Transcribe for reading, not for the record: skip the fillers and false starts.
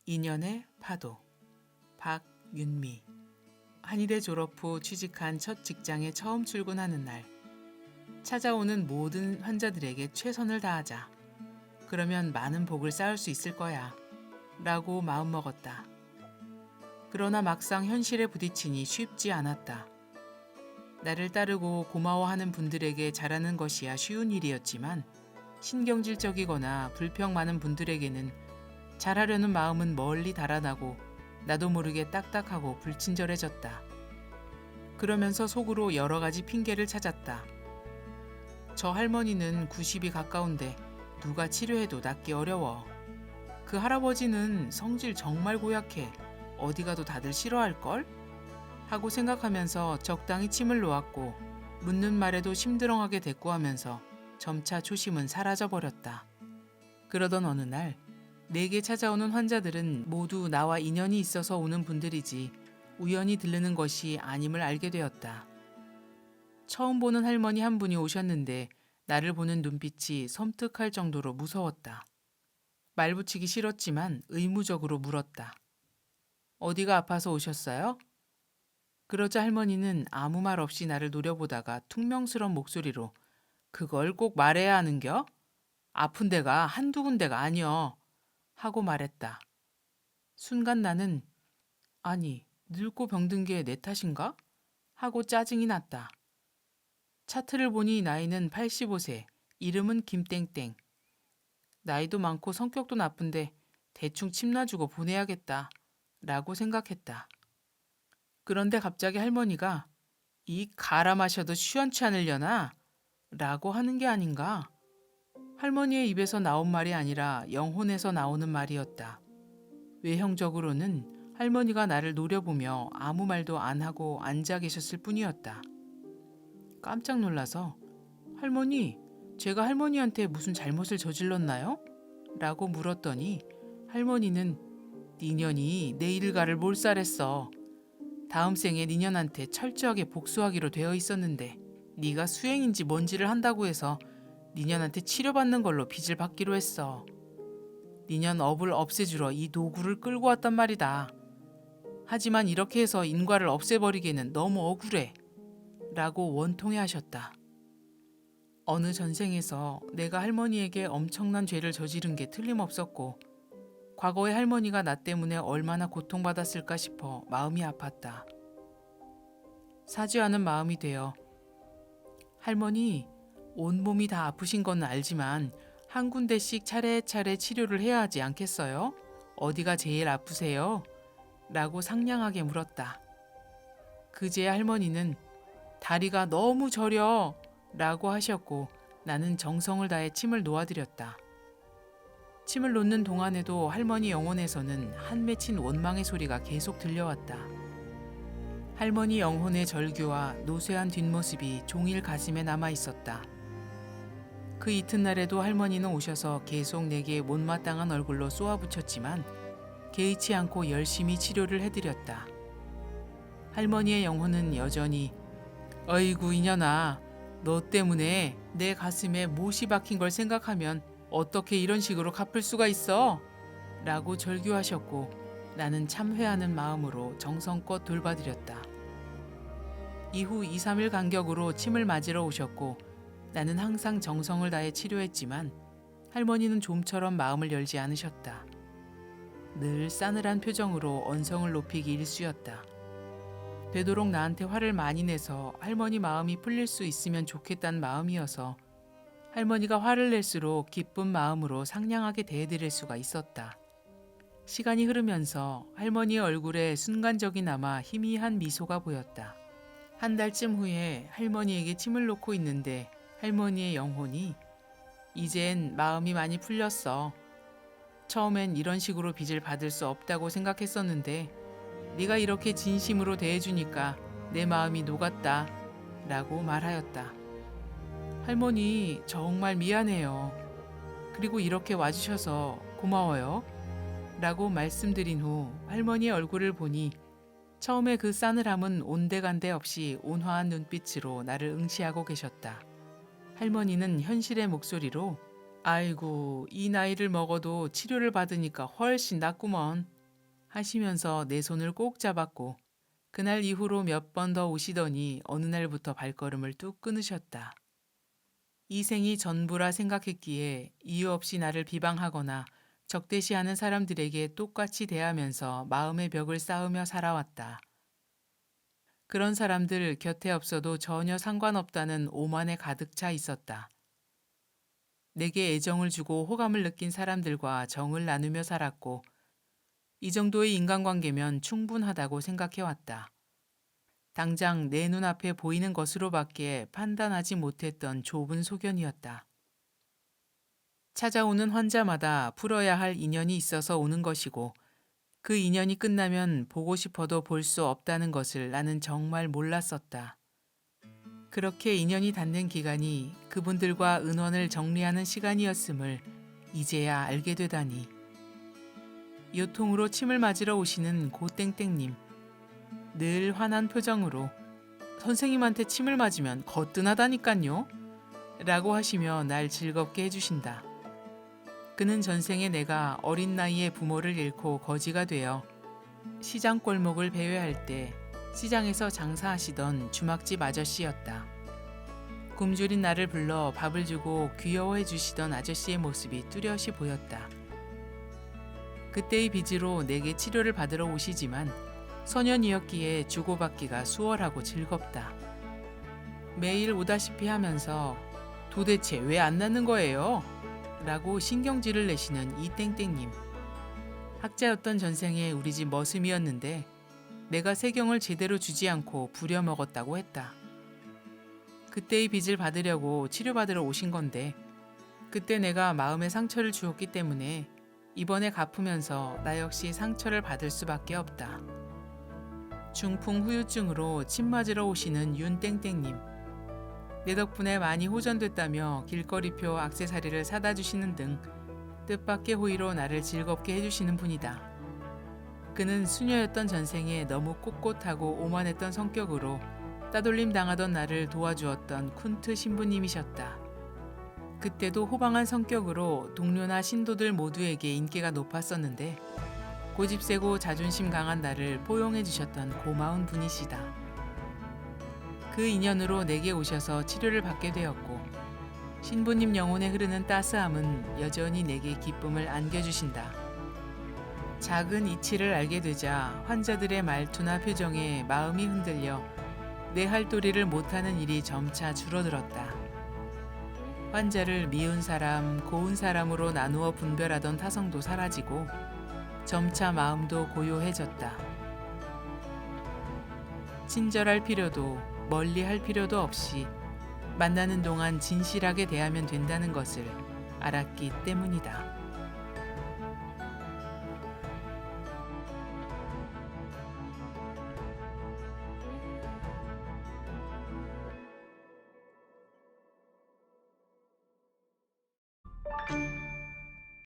인연의 파도. 박윤미. 한의대 졸업 후 취직한 첫 직장에 처음 출근하는 날, 찾아오는 모든 환자들에게 최선을 다하자. 그러면 많은 복을 쌓을 수 있을 거야 라고 마음먹었다. 그러나 막상 현실에 부딪히니 쉽지 않았다. 나를 따르고 고마워하는 분들에게 잘하는 것이야 쉬운 일이었지만, 신경질적이거나 불평 많은 분들에게는 잘하려는 마음은 멀리 달아나고 나도 모르게 딱딱하고 불친절해졌다. 그러면서 속으로 여러 가지 핑계를 찾았다. 저 할머니는 90이 가까운데 누가 치료해도 낫기 어려워. 그 할아버지는 성질 정말 고약해. 어디 가도 다들 싫어할걸? 하고 생각하면서 적당히 침을 놓았고, 묻는 말에도 심드렁하게 대꾸하면서 점차 초심은 사라져버렸다. 그러던 어느 날, 내게 찾아오는 환자들은 모두 나와 인연이 있어서 오는 분들이지 우연히 들르는 것이 아님을 알게 되었다. 처음 보는 할머니 한 분이 오셨는데 나를 보는 눈빛이 섬뜩할 정도로 무서웠다. 말 붙이기 싫었지만 의무적으로 물었다. 어디가 아파서 오셨어요? 그러자 할머니는 아무 말 없이 나를 노려보다가 퉁명스런 목소리로 그걸 꼭 말해야 하는겨? 아픈 데가 한두 군데가 아니여. 하고 말했다. 순간 나는 아니, 늙고 병든 게 내 탓인가? 하고 짜증이 났다. 차트를 보니 나이는 85세, 이름은 김땡땡. 나이도 많고 성격도 나쁜데 대충 침 놔주고 보내야겠다 라고 생각했다. 그런데 갑자기 할머니가 이 갈아 마셔도 시원치 않으려나? 라고 하는 게 아닌가? 할머니의 입에서 나온 말이 아니라 영혼에서 나오는 말이었다. 외형적으로는 할머니가 나를 노려보며 아무 말도 안 하고 앉아 계셨을 뿐이었다. 깜짝 놀라서 할머니, 제가 할머니한테 무슨 잘못을 저질렀나요? 라고 물었더니 할머니는 니년이 내 일가를 몰살했어. 다음 생에 니년한테 철저하게 복수하기로 되어 있었는데 네가 수행인지 뭔지를 한다고 해서 니년한테 치료받는 걸로 빚을 받기로 했어. 니년 업을 없애주러 이 도구를 끌고 왔단 말이다. 하지만 이렇게 해서 인과를 없애버리기에는 너무 억울해. 라고 원통해 하셨다. 어느 전생에서 내가 할머니에게 엄청난 죄를 저지른 게 틀림없었고, 과거에 할머니가 나 때문에 얼마나 고통받았을까 싶어 마음이 아팠다. 사죄하는 마음이 되어 할머니, 온몸이 다 아프신 건 알지만 한 군데씩 차례차례 치료를 해야 하지 않겠어요? 어디가 제일 아프세요? 라고 상냥하게 물었다. 그제야 할머니는 다리가 너무 저려 라고 하셨고, 나는 정성을 다해 침을 놓아드렸다. 침을 놓는 동안에도 할머니 영혼에서는 한 맺힌 원망의 소리가 계속 들려왔다. 할머니 영혼의 절규와 노쇠한 뒷모습이 종일 가슴에 남아 있었다. 그 이튿날에도 할머니는 오셔서 계속 내게 못마땅한 얼굴로 쏘아붙였지만 개의치 않고 열심히 치료를 해드렸다. 할머니의 영혼은 여전히 어이구 이년아, 너 때문에 내 가슴에 못이 박힌 걸 생각하면 어떻게 이런 식으로 갚을 수가 있어? 라고 절규하셨고, 나는 참회하는 마음으로 정성껏 돌봐드렸다. 이후 2, 3일 간격으로 침을 맞으러 오셨고, 나는 항상 정성을 다해 치료했지만 할머니는 좀처럼 마음을 열지 않으셨다. 늘 싸늘한 표정으로 언성을 높이기 일쑤였다. 되도록 나한테 화를 많이 내서 할머니 마음이 풀릴 수 있으면 좋겠다는 마음이어서 할머니가 화를 낼수록 기쁜 마음으로 상냥하게 대해드릴 수가 있었다. 시간이 흐르면서 할머니의 얼굴에 순간적이나마 희미한 미소가 보였다. 한 달쯤 후에 할머니에게 침을 놓고 있는데 할머니의 영혼이 이젠 마음이 많이 풀렸어. 처음엔 이런 식으로 빚을 받을 수 없다고 생각했었는데 네가 이렇게 진심으로 대해주니까 내 마음이 녹았다 라고 말하였다. 할머니, 정말 미안해요. 그리고 이렇게 와주셔서 고마워요. 라고 말씀드린 후 할머니의 얼굴을 보니 처음에 그 싸늘함은 온데간데 없이 온화한 눈빛으로 나를 응시하고 계셨다. 할머니는 현실의 목소리로 아이고, 이 나이를 먹어도 치료를 받으니까 훨씬 낫구먼 하시면서 내 손을 꼭 잡았고 그날 이후로 몇 번 더 오시더니 어느 날부터 발걸음을 뚝 끊으셨다. 이 생이 전부라 생각했기에 이유 없이 나를 비방하거나 적대시하는 사람들에게 똑같이 대하면서 마음의 벽을 쌓으며 살아왔다. 그런 사람들 곁에 없어도 전혀 상관없다는 오만에 가득 차 있었다. 내게 애정을 주고 호감을 느낀 사람들과 정을 나누며 살았고 이 정도의 인간관계면 충분하다고 생각해왔다. 당장 내 눈앞에 보이는 것으로밖에 판단하지 못했던 좁은 소견이었다. 찾아오는 환자마다 풀어야 할 인연이 있어서 오는 것이고 그 인연이 끝나면 보고 싶어도 볼 수 없다는 것을 나는 정말 몰랐었다. 그렇게 인연이 닿는 기간이 그분들과 은원을 정리하는 시간이었음을 이제야 알게 되다니. 요통으로 침을 맞으러 오시는 고땡땡님. 늘 환한 표정으로 선생님한테 침을 맞으면 거뜬하다니깐요. 라고 하시며 날 즐겁게 해주신다. 그는 전생에 내가 어린 나이에 부모를 잃고 거지가 되어 시장 골목을 배회할 때 시장에서 장사하시던 주막집 아저씨였다. 굶주린 나를 불러 밥을 주고 귀여워해 주시던 아저씨의 모습이 뚜렷이 보였다. 그때의 빚으로 내게 치료를 받으러 오시지만 소년이었기에 주고받기가 수월하고 즐겁다. 매일 오다시피 하면서 도대체 왜 안 낫는 거예요? 라고 신경질을 내시는 이 땡땡님. 학자였던 전생에 우리 집 머슴이었는데 내가 세경을 제대로 주지 않고 부려먹었다고 했다. 그때의 빚을 받으려고 치료받으러 오신 건데 그때 내가 마음에 상처를 주었기 때문에 이번에 갚으면서 나 역시 상처를 받을 수밖에 없다. 중풍 후유증으로 침 맞으러 오시는 윤땡땡님. 내 덕분에 많이 호전됐다며 길거리표 액세서리를 사다 주시는 등 뜻밖의 호의로 나를 즐겁게 해주시는 분이다. 그는 수녀였던 전생에 너무 꼿꼿하고 오만했던 성격으로 따돌림 당하던 나를 도와주었던 쿤트 신부님이셨다. 그때도 호방한 성격으로 동료나 신도들 모두에게 인기가 높았었는데 고집세고 자존심 강한 나를 포용해 주셨던 고마운 분이시다. 그 인연으로 내게 오셔서 치료를 받게 되었고 신부님 영혼에 흐르는 따스함은 여전히 내게 기쁨을 안겨주신다. 작은 이치를 알게 되자 환자들의 말투나 표정에 마음이 흔들려 내 할 도리를 못하는 일이 점차 줄어들었다. 환자를 미운 사람, 고운 사람으로 나누어 분별하던 타성도 사라지고 점차 마음도 고요해졌다. 친절할 필요도 멀리 할 필요도 없이 만나는 동안 진실하게 대하면 된다는 것을 알았기 때문이다.